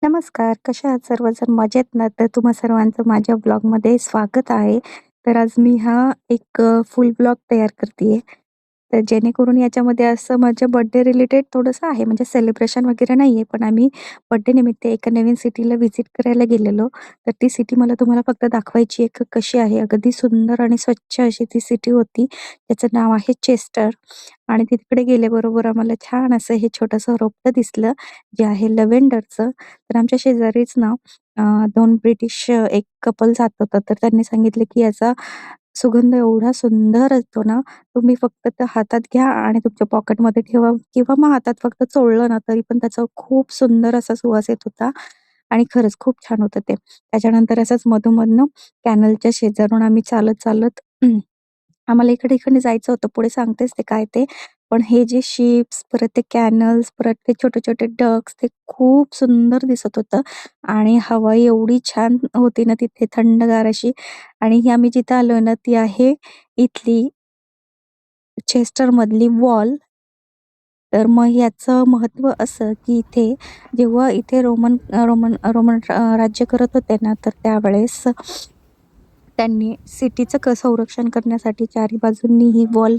नमस्कार, कशा आहात सर्वजण मजेत ना? तर तुम्हा सर्वांचं माझ्या ब्लॉगमध्ये स्वागत आहे. तर आज मी हा एक फुल ब्लॉग तयार करतीये. तर जेणेकरून याच्यामध्ये असं माझ्या बर्थडे रिलेटेड थोडंसं आहे, म्हणजे सेलिब्रेशन वगैरे नाहीये, पण आम्ही बर्थडे निमित्त एका नवीन सिटीला व्हिजिट करायला गेलेलो. तर ती सिटी मला तुम्हाला फक्त दाखवायची आहे, की कशी आहे. अगदी सुंदर आणि स्वच्छ अशी ती सिटी होती. त्याचं नाव आहे चेस्टर आणि तिकडे गेल्याबरोबर आम्हाला छान असं हे छोटंसं रोपटं दिसलं, जे आहे लव्हेंडरचं. तर आमच्या शेजारीच ना 2 ब्रिटिश एक कपल जात होतं. तर त्यांनी सांगितलं, की याचा सुगंध एवढा सुंदर असतो ना, तुम्ही फक्त ते हातात घ्या आणि तुमच्या पॉकेटमध्ये ठेवा किंवा मग हातात फक्त चोळलं ना, तरी पण त्याचा खूप सुंदर असा सुवास येत होता आणि खरंच खूप छान होतं ते. त्याच्यानंतर असंच मधून-मधनं कॅनलच्या शेजारून आम्ही चालत-चालत आम्हाला इकडे-इकडे जायचं होतं. पुढे सांगतेच ते काय ते. पण हे जे शिप्स, परत ते कॅनल्स, परत ते छोटे-छोटे डक्स ते खूप सुंदर दिसत होतं आणि हवा एवढी छान होती ना तिथे थंडगार अशी आणि ही आम्ही जिथं आलोय ना ती आहे इथली चेस्टरमधली वॉल. तर मग याचं महत्त्व असं, की इथे जेव्हा इथे रोमन राज्य करत होते ना, तर त्यावेळेस त्यांनी सिटीचं संरक्षण करण्यासाठी चारी बाजूंनी ही वॉल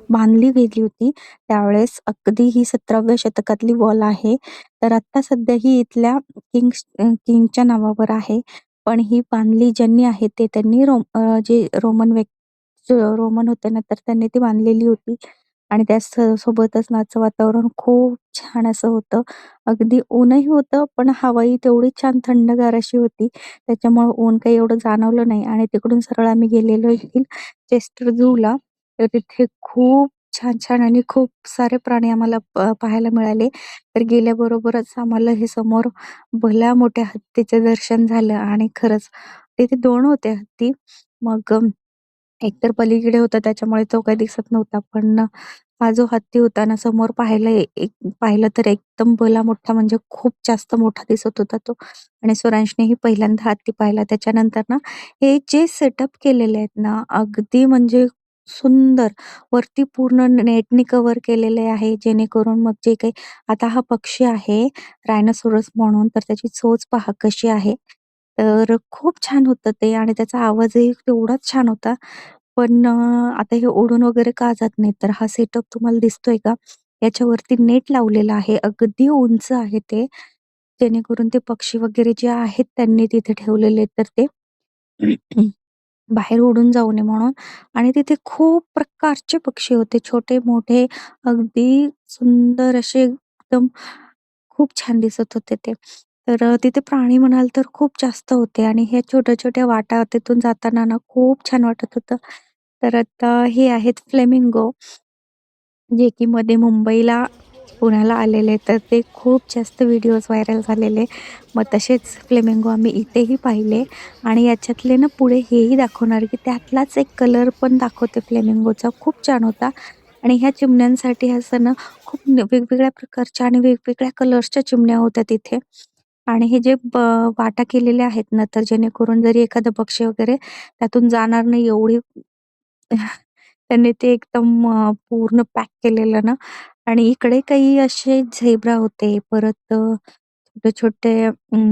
बांधली गेली होती. त्यावेळेस अगदी ही 17व्या शतकातली वॉल आहे. तर आत्ता सध्या ही इथल्या किंगच्या नावावर आहे. पण ही बांधली ज्यांनी आहे ते त्यांनी जे रोमन होते ना, तर त्यांनी ती बांधलेली होती. आणि त्या सोबतच ना वातावरण खूप छान असं होतं. अगदी ऊनही होतं, पण हवाही तेवढी छान थंडगार अशी होती. त्याच्यामुळं ऊन काही एवढं जाणवलं नाही आणि तिकडून सरळ आम्ही गेलेलो येथील चेस्टर झूला. तर तिथे खूप छान-छान आणि खूप सारे प्राणी आम्हाला पाहायला मिळाले. तर गेल्याबरोबरच आम्हाला हे समोर भल्या मोठ्या हत्तीचं दर्शन झालं आणि खरंच तिथे 2 होते हत्ती. मग एक तर पलीकडे होता त्याच्यामुळे तो काही दिसत नव्हता. पण हा जो हत्ती होता ना समोर पाहिलं तर एकदम भला मोठा म्हणजे खूप जास्त मोठा दिसत होता तो आणि सुरांशनेही पहिल्यांदा हत्ती पाहिला. त्याच्यानंतर ना हे जे सेटअप केलेले आहेत ना अगदी म्हणजे सुंदर वरती पूर्ण नेटनी कव्हर केलेले आहे जेणेकरून मग जे काही आता हा पक्षी आहे रायनोसॉरस म्हणून तर त्याची चोच पहा कशी आहे. तर खूप छान होतं ते आणि त्याचा आवाजही तेवढाच छान होता. पण आता हे उडून वगैरे का जात नाही, तर हा सेटअप तुम्हाला दिसतोय का? याच्यावरती नेट लावलेलं आहे. अगदी उंच आहे ते. जेणेकरून ते पक्षी वगैरे जे आहेत त्यांनी तिथे ठेवलेले तर ते बाहेर उडून जाऊ नये म्हणून आणि तिथे खूप प्रकारचे पक्षी होते. छोटे-मोठे अगदी सुंदर असे एकदम खूप छान दिसत होते ते. तर तिथे प्राणी म्हणाल तर खूप जास्त होते आणि ह्या छोट्या-छोट्या वाटा तिथून जाताना ना खूप छान वाटत होतं. तर आता हे आहेत फ्लेमिंगो, जे की मध्ये मुंबईला, पुण्याला आलेले. तर ते खूप जास्त व्हिडिओज व्हायरल झालेले. मग तसेच फ्लेमिंगो आम्ही इथेही पाहिले आणि याच्यातले ना पुढे हेही दाखवणार, की त्यातलाच एक कलर पण दाखवते फ्लेमिंगोचा. खूप छान होता आणि ह्या चिमण्यांसाठी असं ना खूप वेगवेगळ्या प्रकारच्या आणि वेगवेगळ्या कलर्सच्या चिमण्या होत्या तिथे. आणि हे जे वाटा केलेल्या आहेत ना, तर जेणेकरून जरी एखादं पक्षी वगैरे त्यातून जाणार नाही एवढी त्यांनी ते एकदम पूर्ण पॅक केलेलं ना आणि इकडे काही असे झेब्रा होते, परत छोटे-छोटे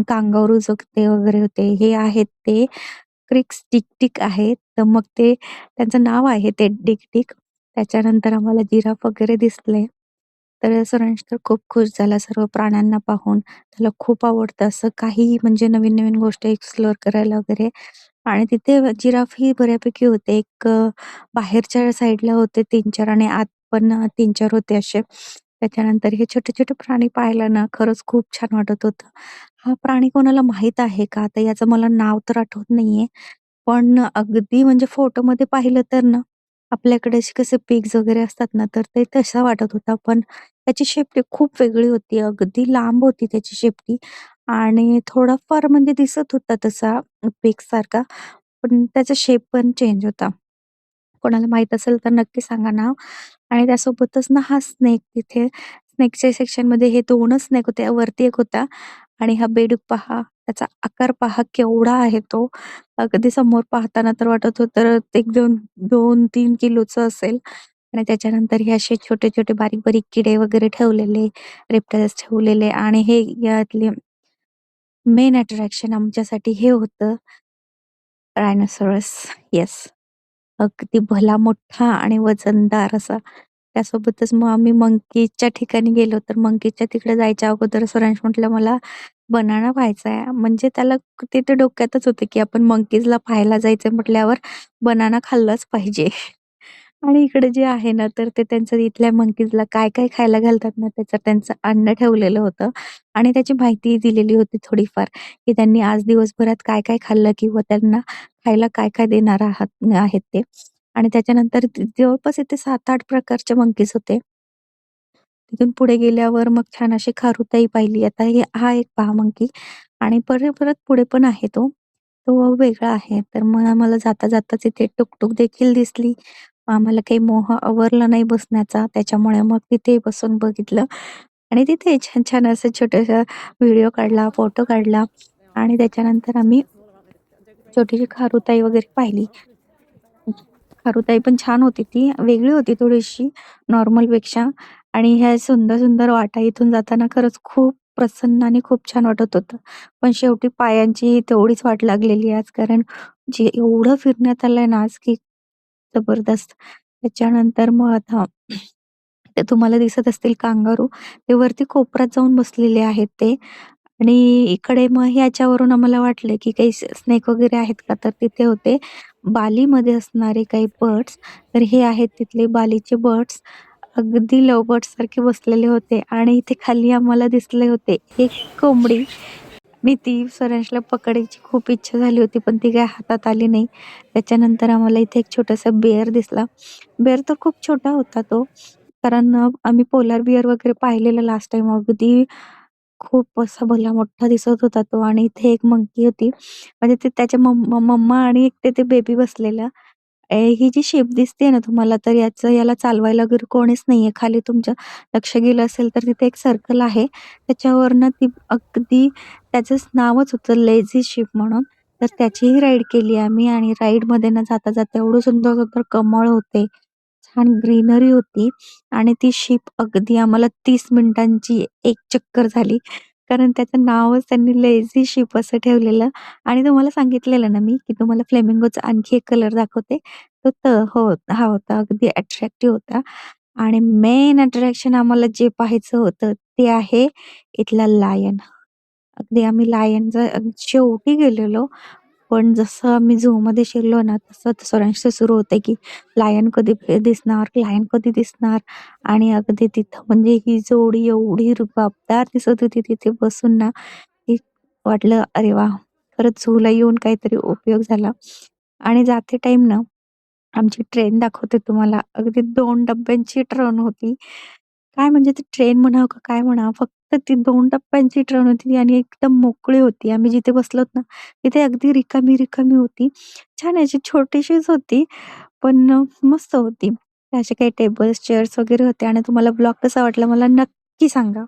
कांगारूज होते वगैरे होते. हे आहेत ते क्रिक्स टिक-टिक आहेत. तर मग ते त्यांचं नाव आहे ते टिक-टिक. त्याच्यानंतर आम्हाला जिराफ वगैरे दिसले. तर सरांश तर खूप खुश झाला सर्व प्राण्यांना पाहून. त्याला खूप आवडतं असं काहीही म्हणजे नवीन-नवीन गोष्टी एक्सप्लोअर करायला वगैरे आणि तिथे जिराफ ही बऱ्यापैकी होते. एक बाहेरच्या साईडला होते 3-4 आणि आत पण 3-4 होते असे. त्याच्यानंतर हे छोटे-छोटे प्राणी पाहायला ना खरंच खूप छान वाटत होतं. हा प्राणी कोणाला माहीत आहे का? आता याचं मला नाव तर आठवत नाहीये. पण अगदी म्हणजे फोटोमध्ये पाहिलं तर ना, आपल्याकडे असे कसे पिग्स वगैरे असतात ना, तर ते तसा वाटत होता. पण त्याची शेपटी खूप वेगळी होती. अगदी लांब होती त्याची शेपटी आणि थोडाफार म्हणजे दिसत होता तसा पिगसारखा. पण त्याचा शेप पण चेंज होता. कोणाला माहीत असेल तर नक्की सांगा नाव. आणि त्यासोबतच ना हा स्नेक तिथे स्नेकच्या सेक्शनमध्ये हे 2च स्नेक होते. वरती एक होता आणि हा बेडूक पहा, त्याचा आकार पहा केवढा आहे तो. अगदी समोर पाहताना तर वाटत होतं एक 2-3 किलोचं असेल आणि त्याच्यानंतर हे असे छोटे-छोटे, बारीक-बारीक किडे वगैरे ठेवलेले, रेप्टाइल्स ठेवलेले आणि हे यातले मेन अट्रॅक्शन आमच्यासाठी हे होतं रायनोसॉरस. येस. अगदी भला मोठा आणि वजनदार असा. त्यासोबतच मग आम्ही मंकीच्या ठिकाणी गेलो, तर मंकीच्या तिकडे जायच्या अगोदर सरांनी म्हटलं, "मला बनाना पाहायचा आहे." म्हणजे त्याला तिथे डोक्यातच होतं, की आपण मंकीजला पाहायला जायचंय म्हटल्यावर बनाना खाल्लाच पाहिजे. आणि इकडे जे आहे ना, तर ते त्यांचं इथल्या मंकीजला काय-काय खायला घालतात ना, त्याचं त्यांचं अन्न ठेवलेलं होतं आणि त्याची माहितीही दिलेली होती थोडीफार, की त्यांनी आज दिवसभरात काय-काय खाल्लं किंवा त्यांना खायला काय-काय देणार आहेत ते. आणि त्याच्यानंतर जवळपास इथे 7-8 प्रकारचे मंकीज होते. तिथून पुढे गेल्यावर मग छान अशी खारुताई पाहिली. आता हा एक पहा मंकी आणि परत-परत पुढे पण आहे तो. तो वेगळा आहे. तर मग आम्हाला जाता-जाताच इथे टुकटुक देखील दिसली. आम्हाला काही मोह आवरला नाही बसण्याचा. त्याच्यामुळे मग तिथे बसून बघितलं आणि तिथे छान-छान असं छोटासा व्हिडिओ काढला, फोटो काढला आणि त्याच्यानंतर आम्ही छोटीशी खारुताई वगैरे पाहिली. खारुताई पण छान होती ती. वेगळी होती थोडीशी नॉर्मलपेक्षा आणि ह्या सुंदर-सुंदर वाटा इथून जाताना खरंच खूप प्रसन्न आणि खूप छान वाटत होतं. पण शेवटी पायांची तेवढीच वाट लागलेली आज कारण जे एवढं फिरण्यात आलंय ना आज की जबरदस्त. त्याच्यानंतर मग आता ते तुम्हाला दिसत असतील कांगारू. ते वरती कोपऱ्यात जाऊन बसलेले आहेत ते आणि इकडे मग ह्याच्यावरून आम्हाला वाटलं, की काही स्नेक वगैरे आहेत का? तर तिथे होते बालीमध्ये असणारे काही बर्ड्स. तर हे आहेत तिथले बालीचे बर्ड्स. अगदी लव्ह बर्ड्ससारखे बसलेले होते आणि इथे खाली आम्हाला दिसले होते एक कोंबडी आणि ती सरांशला पकडायची खूप इच्छा झाली होती, पण ती काही हातात आली नाही. त्याच्यानंतर आम्हाला इथे एक छोटासा बेअर दिसला. बेअर तर खूप छोटा होता तो. कारण आम्ही पोलार बिअर वगैरे पाहिलेलं लास्ट टाईम अगदी खूप असा भला मोठा दिसत होता तो आणि इथे एक मंकी होती. म्हणजे ते त्याच्या मम्मा आणि एक ते बेबी बसलेलं. ही जी शेप दिसतेय ना तुम्हाला, तर याला चालवायला वगैरे कोणीच नाहीये. खाली तुमच्या लक्ष गेलं असेल तर तिथे एक सर्कल आहे. त्याच्यावरनं ती अगदी त्याचंच नावच होतं लेझी शिप म्हणून. तर त्याचीही राईड केली आम्ही आणि राईडमध्ये ना जाता-जाता एवढं सुंदर-सुंदर कमळ होते. छान ग्रीनरी होती आणि ती शिप अगदी आम्हाला 30 मिनिटांची एक चक्कर झाली. कारण त्याचं नावच त्यांनी लेझी शिप असं ठेवलेलं आणि तुम्हाला सांगितलेलं ना मी, की तुम्हाला फ्लेमिंगोचा आणखी एक कलर दाखवते. हो, हा होता अगदी अट्रॅक्टिव्ह होता आणि मेन अट्रॅक्शन आम्हाला जे पाहायचं होतं ते आहे इथला लायन. अगदी आम्ही लायनच्या शेवटी गेलेलो. पण जसं आम्ही झूमध्ये शिरलो ना, तसं सरांचं सुरू होतं, की लायन कधी दिसणार, लायन कधी दिसणार आणि अगदी तिथं म्हणजे ही जोडी एवढी रुबाबदार दिसत होती तिथे बसून ना, की वाटलं अरे वाह! खरंच झूला येऊन काहीतरी उपयोग झाला. आणि जाते टाईम ना, आमची ट्रेन दाखवते तुम्हाला. अगदी 2 डब्यांची ट्रेन होती. काय म्हणजे ती ट्रेन म्हणावं का काय म्हणावं, फक्त ती 2 टप्प्यांची ट्रेन होती आणि एकदम मोकळी होती. आम्ही जिथे बसलोत ना, तिथे अगदी रिकामी होती. छान अशी छोटीशीच होती, पण मस्त होती. असे काही टेबल्स, चेअर्स वगैरे होते आणि तुम्हाला ब्लॉग कसा वाटला मला नक्की सांगा.